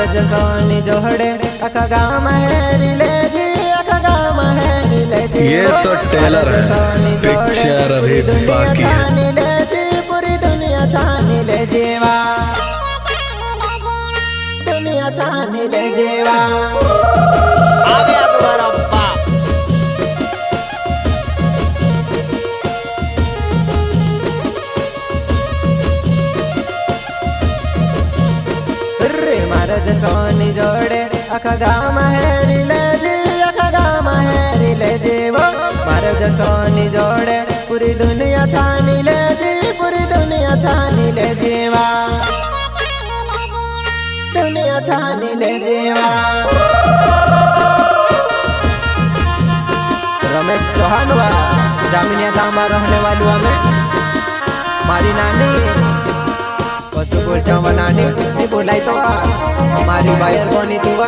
मारे जसोनी जोड़े अखा गाँव है ले जी अखा गाँव है ले जी। ये तो टेलर है, पिक्चर अभी बाकी है। ले जी पूरी दुनिया छानी ले जीवा, दुनिया छानी ले जीवा। आ गया तुम्हारा बाप। मारे जसोनी जोड़े अखा गाँव है ले जी अखा गाँव है ले जी वो। मारे जसोनी जोड़े पूरी दुनिया छानी ले जी, पूरी दुनिया छानी ले जीवा, दुनिया छानी ले जीवा। रमेश चौहान वा जामिनिया गाँव में रहने वालू हमें मारी नानी पशु बोल चावा नानी नहीं बोलाई तो हमारी बायर बनी तू वा।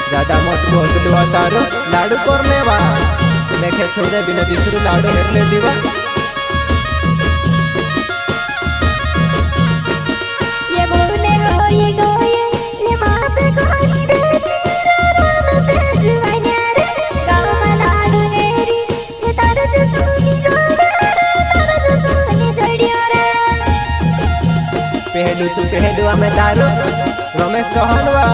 ज्यादा मोट बोतलू तारो लाडू करने वा लेखे छोड़ दे दिन दूसरू लाडू हेरले दीवा। पहलू तू पहलू में तारो रमेश चौहान वा।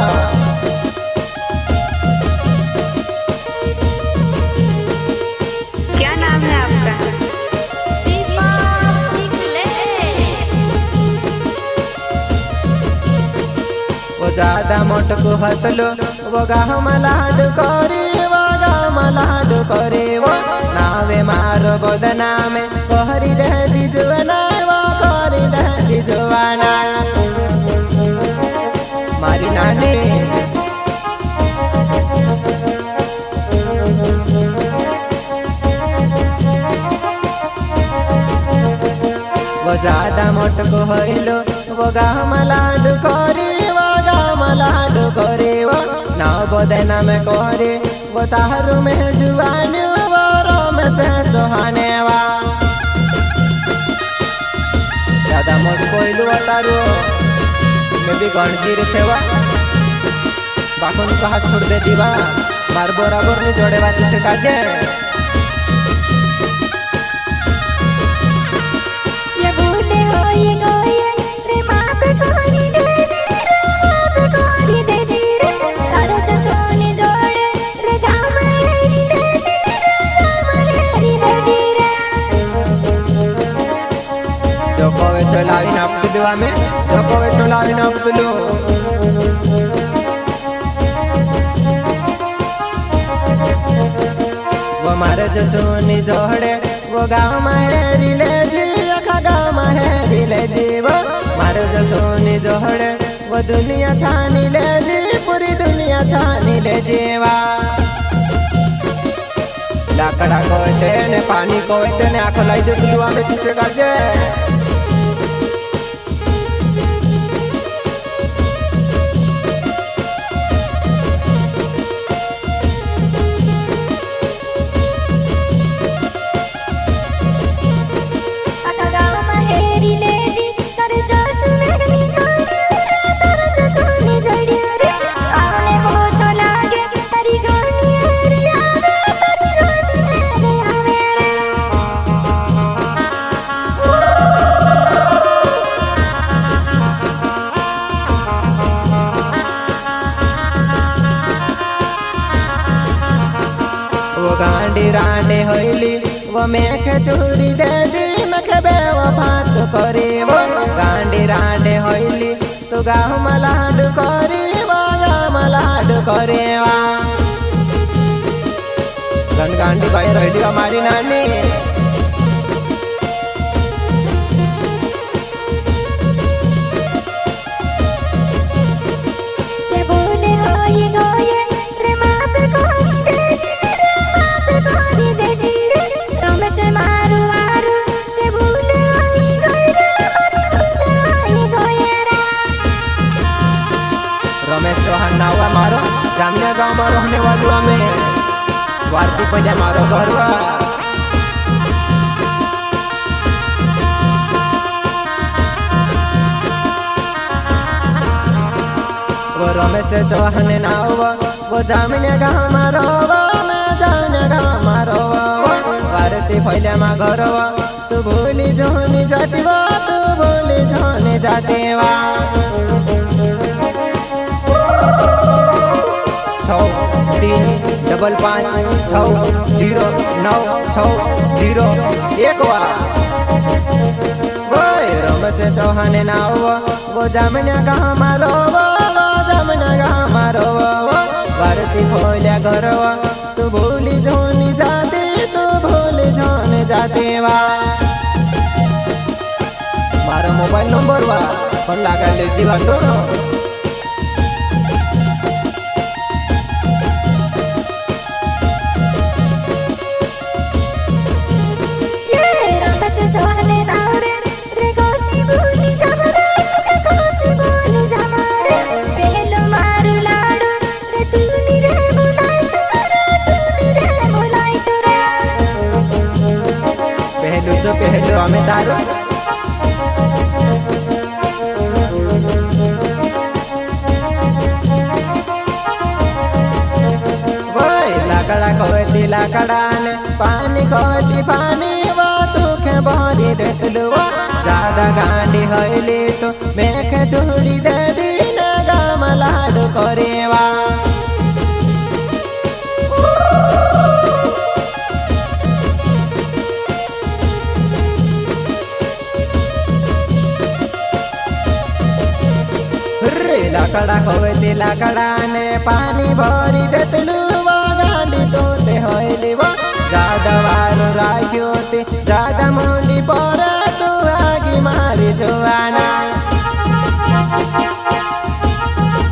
क्या नाम है आपका? वो ज्यादा मोट को हतलो वो गाँव मलाडू करे, वो गाँव मलाडू करे वो नावे मारो बदना में कहरी दे दी जुआना, वो कहरी दे दी जुआना मारी नानी। वो ज्यादा मोट को होइलो वो गाँव मलाडू करे, वो गाँव मलाडू करे वो नाव बदना में करे वो तारू में जुआनी वो रोम से चौहाने वा। ज्यादा मोट कोइलू तारू में भी गणगीर छेवा बाकुन को हाथ छोड़ दे दीवा मार बराबर नहीं जोड़े बात से काजे। जो कोवे चलावी नापतलू हमें जो कोवे चलावी नापतलू। वो मारे जसोनी जोड़े वो गाँव में ले जी अखा गाँव में ले जी वो। मारे जसोनी जोड़े वो दुनिया छानी ले जी, पूरी दुनिया छानी ले जीवा। लाकड़ा कोयते ने पानी कोयते ने आँख लाई दे तुलुआ में किसे काजे। वो गांडी रांडे होइली वो मेख चूरी दे दी मख बेवफात करी वो। गांडी रांडे होइली तो गाँव मलाडू करी वो गाँव मलाडू करे वा। गांडी भाई रही हमारी नानी। गांव में रहने वालों हमें वार्ती पंजा मारो घरवा वो रमेश चौहान नाव वो जामिने गाँव मारो मैं जामिने गाँव मारो वार्ती फैले मा घरवा तू भूली जोनी जातीवा तू भूली जोनी जातीवा 635560961 रमेश चौहान नाव वो जामिने गाँव मारो जामिने गाँव मारो वार्ती फैले घरवा तू भूली जोनी जाती तू भूली जोनी जातीवा मारा मोबाइल नंबर वा पण लागा ले जीवा तो पहलो हमें तारो लाकड़ा कहती लाकड़ा ने पानी कहती पानी वो तुखे भरी देतलु ज्यादा गांडी हईली तो मेखे छोड़ी दे दी ना गाम लाडू करेवा लाकड़ा कहती लाकड़ा ने पानी भरी देतलु गांडी तोते हईली ज्यादा बार राखी ज्यादा मुंडी पर तू आगे मारी जुआना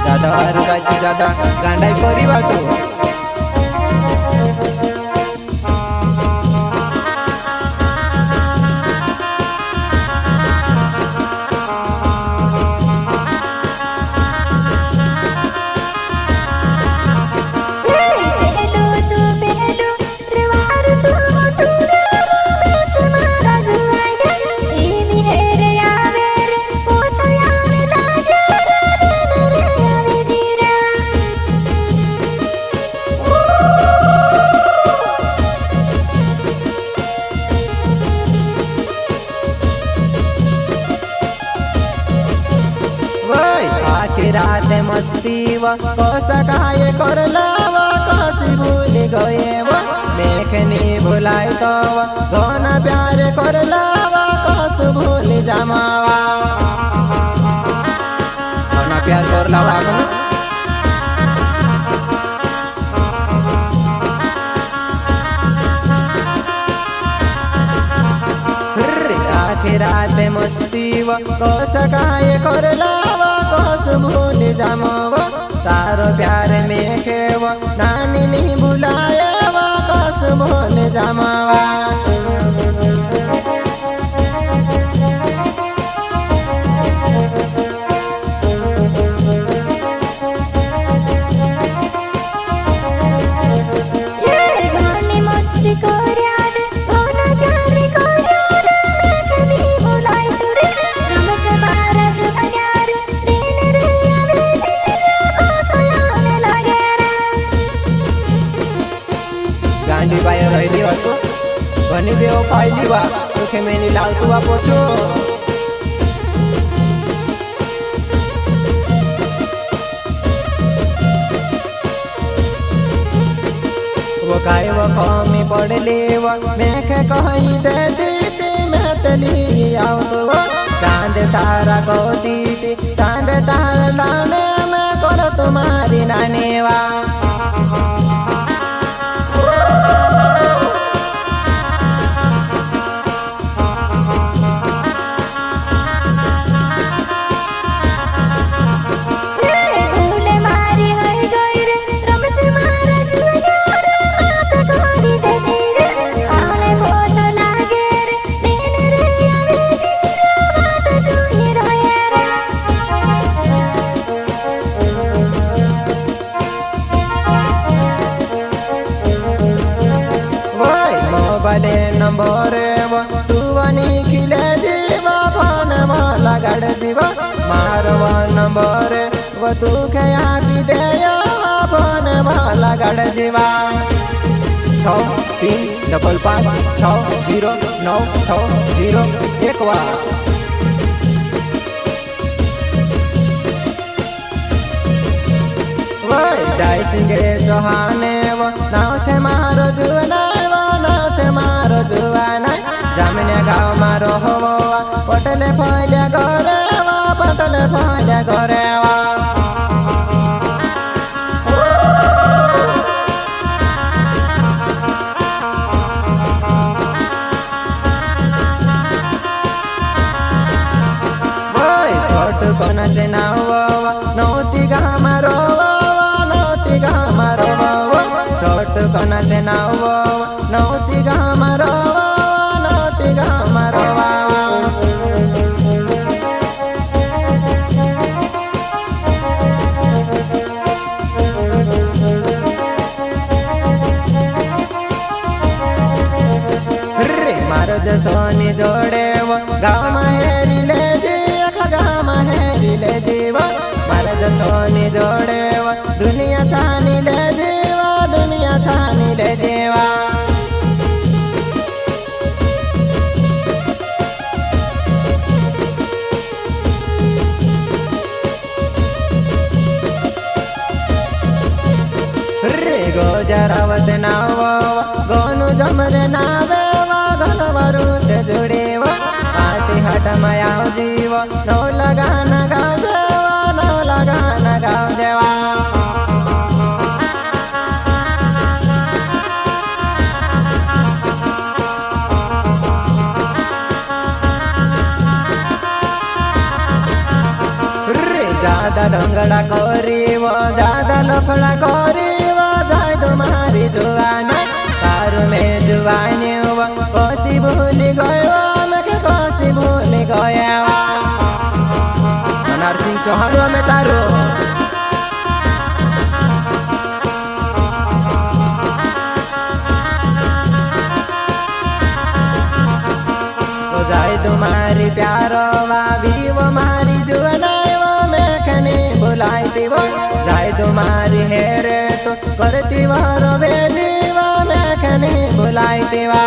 ज्यादा बार राखी ज्यादा गांडाई करिवा तू रात मस्ती व कोसा काय करला व कसी भूल गए व मेखनी भुलाई तो घना प्यार करला व कस भूल जमावा घना प्यार करला व रात मस्ती व कोसा काय करला कस भूल जामव तारो प्यार में खेव नानी नहीं भुलाए कस भूल जामवा गांडी बाय रहली हतो भनी बेओ पाइली वा तुखे मेनी लालतु वा पोछो वो काय वो कमी पड़ले वा मैं के कहि दे दीती मैं तली आओ तो चांद तारा को दीती चांद तारा लाने मैं करो तुम्हारी नानी वा मोबाइल नंबर तू बनी खिले जीवा फोन मला गड़ जीवा मारवा नंबर वो तू खया भी दे फोन मला गड़ जीवा 635560960 वा जय सिंह चौहाने वो नाव छे मारो जुवाना नाव छे मारो जुवाना जामने गाँव मारो हो पटले फैले घरे पटले फैले घरे छोट कोना से नाव नौती गाँव मारो छोट कोना से नाव नौती गाँव मारो नौती गाँव मारो रे मारो जसोनी जोड़े वो गाँव माहेरी ले जी गाँव माहेरी ले जीवा मारो जसोनी जोड़े वो दुनिया छानी ले जीवा दुनिया छानी ले जीवा रे गोजरावत नाव गोनु जमरे नावे घनवरू से जुड़े पाटी हट मयाव जीव नौ लगाना गाँव देवा नौ लगाना गाँव देवा ज्यादा ढंगड़ा करी वो ज्यादा लफड़ा करी वो जाए तुम्हारी जुआना तारू में जुआनी वो कोसी भूली गयो मैं के कोसी भूली गया नरसिंह चौहान में तारू जाए तुम्हारी प्यारो वावी वो मारी जुआना बुलाई वो जाए तुम्हारी हेरे तो करती वो रो बेजीवा मैं खनी बुलाई वा